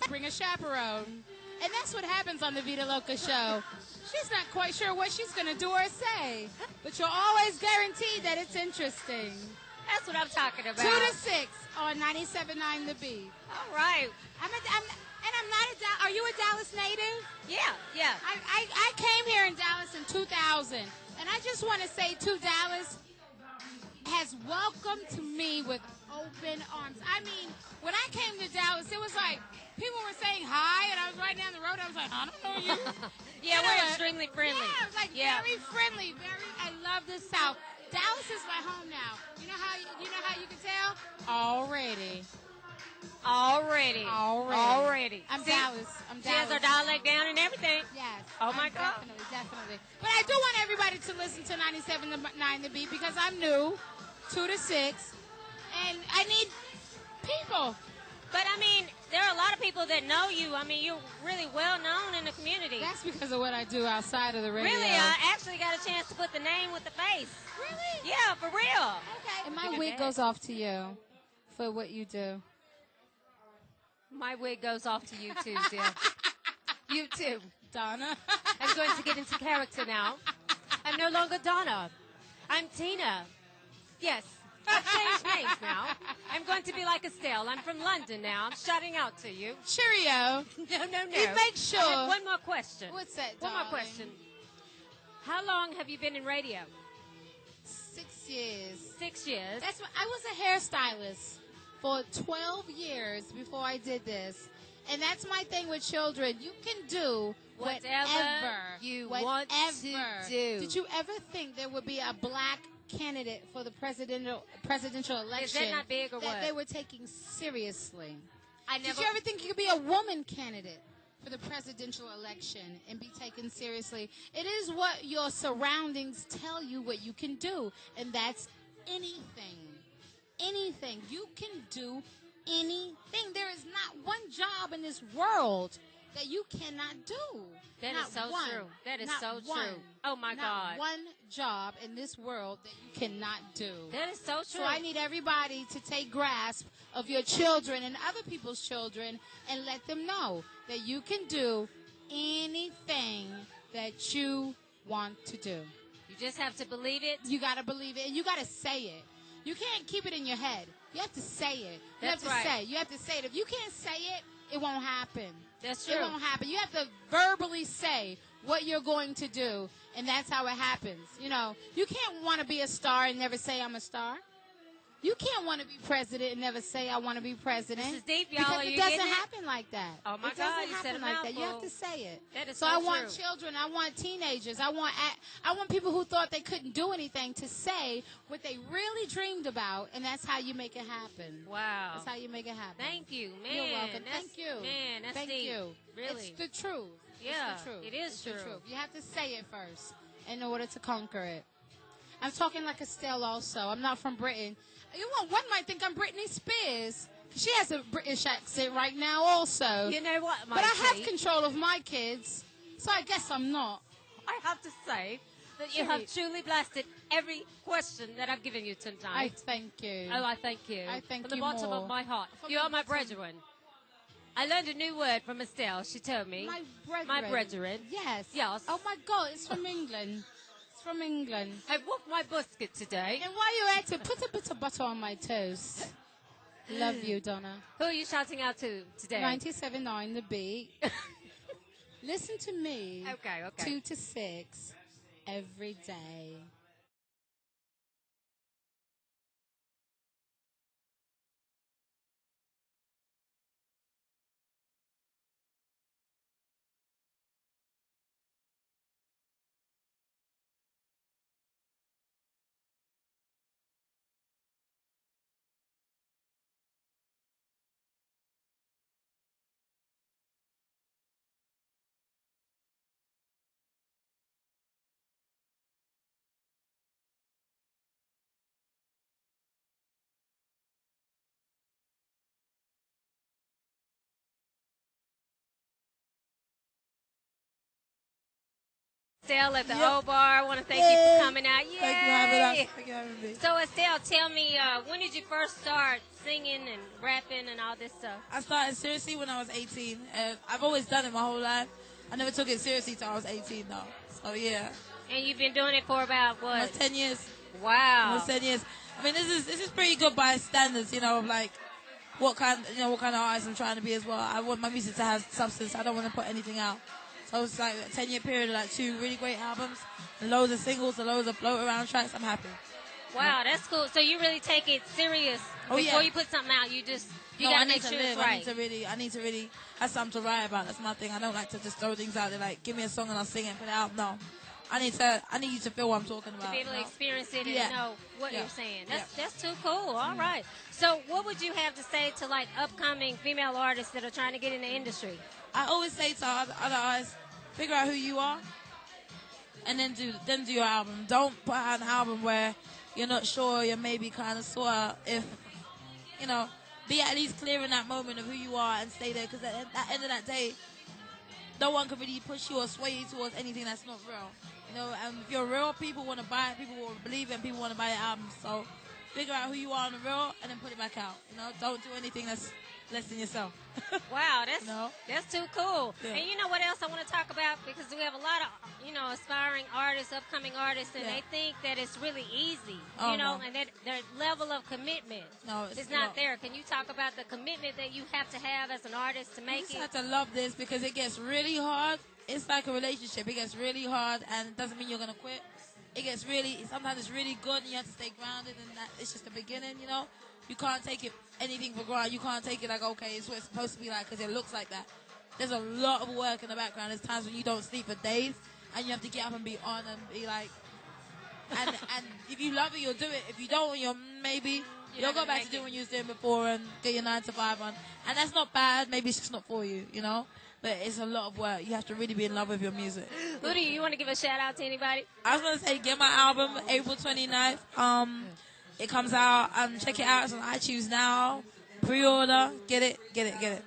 Bring a chaperone. And that's what happens on the Vita Loca show. She's not quite sure what she's going to do or say, but you're always guaranteed that it's interesting. That's what I'm talking about. 2 to 6 on 97.9 The Beat. All right. I'm not a Are you a Dallas native? Yeah. I came here in Dallas in 2000, and I just want to say to Dallas has welcomed me with open arms. I mean, when I came to Dallas, it was like people were saying hi, and I was right down the road. I was like, I don't know you. Yeah, we're extremely friendly. Yeah, it was like very friendly. I love the South. Dallas is my home now. You know how you can tell? Already. I'm Dallas. She has her dialect down and everything. Yes. Oh, my God. Definitely. But I do want everybody to listen to 97.9 The Beat because I'm new, 2 to 6, and I need people. But, I mean, there are a lot of people that know you. I mean, you're really well known in the community. That's because of what I do outside of the radio. Really, I actually got a chance to put the name with the face. Really? Yeah, for real. Okay. And my wig goes off to you for what you do. My wig goes off to you, too, dear. You, too. Donna. I'm going to get into character now. I'm no longer Donna. I'm Tina. Yes, I've changed names now. I'm going to be like Estelle. I'm from London now. I'm shouting out to you. Cheerio. No. You make sure. I have one more question. What's that, One more question. How long have you been in radio? 6 years. 6 years. I was a hairstylist for 12 years before I did this. And that's my thing with children. You can do whatever you want to do. Did you ever think there would be a black candidate for the presidential election? Is that not big or that what? they were taking seriously? Did you ever think you could be a woman candidate for the presidential election and be taken seriously? It is what your surroundings tell you what you can do, and that's anything. Anything. You can do anything. There is not one job in this world that you cannot do. That not is so one. true. That is Not so one. true. Oh, my Not God. one job in this world that you cannot do. That is so true. So I need everybody to take grasp of your children and other people's children and let them know that you can do anything that you want to do. You just have to believe it. You got to believe it, and you got to say it. You can't keep it in your head. You have to say it. That's you have to say it. You have to say it. If you can't say it, it won't happen. That's true. It won't happen. You have to verbally say what you're going to do, and that's how it happens. You know, you can't want to be a star and never say I'm a star. You can't want to be president and never say I want to be president. This is deep, y'all. Because Are you it doesn't getting it? happen like that. Oh, my it God, doesn't you said happen a like that. You have mouthful. to say it. That is so so I want true. children. I want teenagers. I want people who thought they couldn't do anything to say what they really dreamed about, and that's how you make it happen. Wow. That's how you make it happen. Thank you, man. You're welcome. That's, Thank you. Man, that's Thank deep. you. Really. It's the truth. Yeah, It's the truth. it is It's true. The truth. You have to say it first in order to conquer it. I'm talking like Estelle also. I'm not from Britain. One might think I'm Britney Spears. She has a British accent right now also. You know what, But I have control of my kids, so I guess I'm not. I have to say that you have truly blasted every question that I've given you tonight. I thank you. Oh, I thank you. I thank From the you bottom more. of my heart. From You the are my bottom- brethren. I learned a new word from Estelle. She told me. My brethren. My brethren. Yes. Yes. Oh my God, it's from England. It's from England. I walked my biscuit today. And while you're at it, put a bit of butter on my toast. Love you, Donna. Who are you shouting out to today? 97.9 The Beat. Listen to me. Okay. 2 to 6 every day. Estelle at the Yep. O Bar. I want to thank you for coming out. Yay! Thank you for having us. Thank you for having me. So, Estelle, tell me, when did you first start singing and rapping and all this stuff? I started seriously when I was 18. I've always done it my whole life. I never took it seriously till I was 18, though. So, yeah. And you've been doing it for about, what? Almost 10 years. Wow. Almost 10 years. I mean, this is pretty good by standards, you know, of like what kind of artist I'm trying to be as well. I want my music to have substance. I don't want to put anything out. So it's like a 10-year period of like 2 really great albums, and loads of singles, and loads of float around tracks. I'm happy. Wow, that's cool. So you really take it serious before you put something out. You gotta make sure it's right. I need to really have something to write about. That's my thing. I don't like to just throw things out there like give me a song and I'll sing it and put it out. No, I need you to feel what I'm talking about. To be able to experience it and know what you're saying. That's too cool. All right. So what would you have to say to like upcoming female artists that are trying to get in the industry? I always say to other artists, figure out who you are, and then do your album. Don't put out an album where you're not sure, you're maybe kind of sort of, if, you know, be at least clear in that moment of who you are and stay there, because at the end of that day, no one can really push you or sway you towards anything that's not real. You know, and if you're real, people want to buy it, people will believe it, and people want to buy your album. So figure out who you are on the real and then put it back out. You know, don't do anything that's less than yourself. Wow, that's too cool. Yeah. And you know what else I want to talk about? Because we have a lot of, aspiring artists, upcoming artists, and they think that it's really easy, and that their level of commitment is not there. Can you talk about the commitment that you have to have as an artist to make it? You just have to love this because it gets really hard. It's like a relationship. It gets really hard, and it doesn't mean you're going to quit. Sometimes it's really good, and you have to stay grounded, and that it's just the beginning, you know? You can't take anything for granted. You can't take it like, okay, it's what it's supposed to be like because it looks like that. There's a lot of work in the background. There's times when you don't sleep for days, and you have to get up and be on and be like, and if you love it, you'll do it. If you don't, you'll go back to doing what you was doing before and get your 9 to 5 on. And that's not bad. Maybe it's just not for you, you know? But it's a lot of work. You have to really be in love with your music. Who you want to give a shout out to anybody? I was going to say, get my album April 29th. It comes out. Check it out. It's on iTunes now. Pre-order. Get it.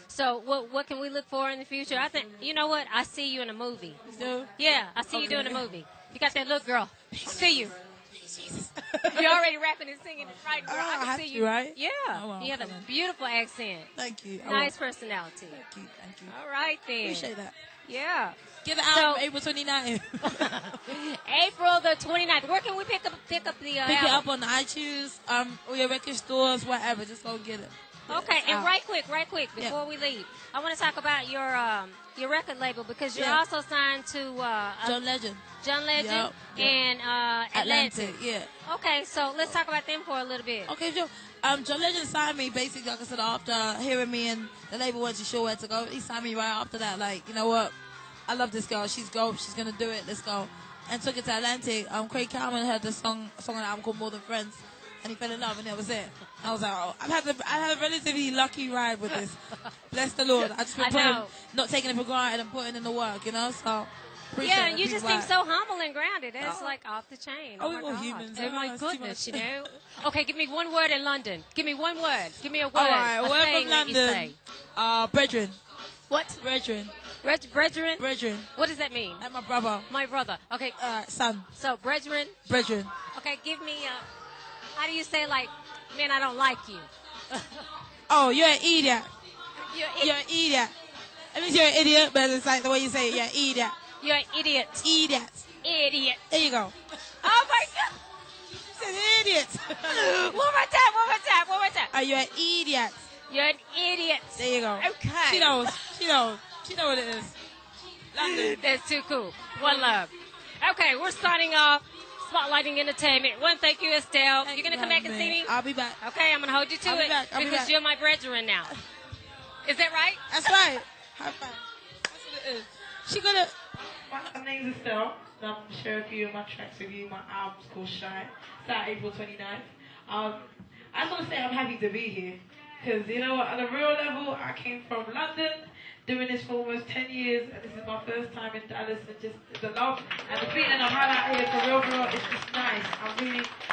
So what can we look for in the future? I think, you know what? I see you in a movie. You do? Yeah, I see you doing a movie. You got that look, girl. I see you. You're already rapping and singing it right, girl. I can see you. Right? Yeah. Oh, well, you have a beautiful accent. Thank you. Nice personality. Thank you. All right, then. Appreciate that. Yeah. Get the album April 29th. April the 29th. Where can we pick up the Pick album? it up on iTunes, or your record stores, whatever. Just go get it. Okay, and right quick, before we leave, I want to talk about your record label because you're also signed to John Legend. Yep. And Atlantic. Yeah. Okay, so let's talk about them for a little bit. Okay, sure. John Legend signed me basically, like I said, after hearing me and the label wasn't sure where to go. He signed me right after that. Like, you know what? I love this girl. She's dope. She's gonna do it. Let's go. And took it to Atlantic. Craig Calman heard the song on the album called More Than Friends, and he fell in love, and that was it. I was like, oh, I had a relatively lucky ride with this. Bless the Lord. I just been not taking it for granted and putting in the work, you know. So. Yeah, and you just seem so humble and grounded. It's like off the chain. Oh, we're all humans. Oh, my goodness, you know. Okay, give me one word in London. Give me one word. Give me a word. All right, a word from London. Brethren. What? Brethren. Brethren? Brethren. What does that mean? Like my brother. My brother. Okay. Son. So, brethren? Brethren. Okay, give me, how do you say, like, man, I don't like you? Oh, you're an idiot. You're an idiot. It means you're an idiot, but it's like the way you say it. You're an idiot. You're an idiot. Idiot. There you go. Oh, my God. She's an idiot. One more time. Are you an idiot? You're an idiot. There you go. Okay. She knows what it is. London. That's too cool. One love. Okay, we're signing off. Spotlighting Entertainment. One, thank you, Estelle. You're going to come back and see me? I'll be back. Okay, I'm going to hold you to it because you're my brethren now. Is that right? That's right. High five. That's what it is. She gonna. My name's Estelle. I'm going to share a few of my tracks with you. My album's called Shine. It's out April 29th. I just want to say I'm happy to be here. Because, you know, on a real level, I came from London, doing this for almost 10 years, and this is my first time in Dallas, and just the love and the feeling I have out here for real, it's just nice.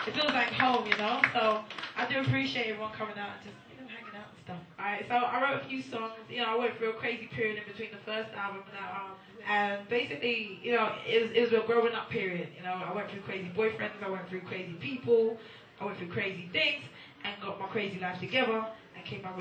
It feels like home, you know? So I do appreciate everyone coming out and just, hanging out and stuff. All right? right? So I wrote a few songs. You know, I went through a crazy period in between the first album and that album. And basically, you know, it was a growing up period. You know, I went through crazy boyfriends, I went through crazy people, I went through crazy things, and got my crazy life together, and came out with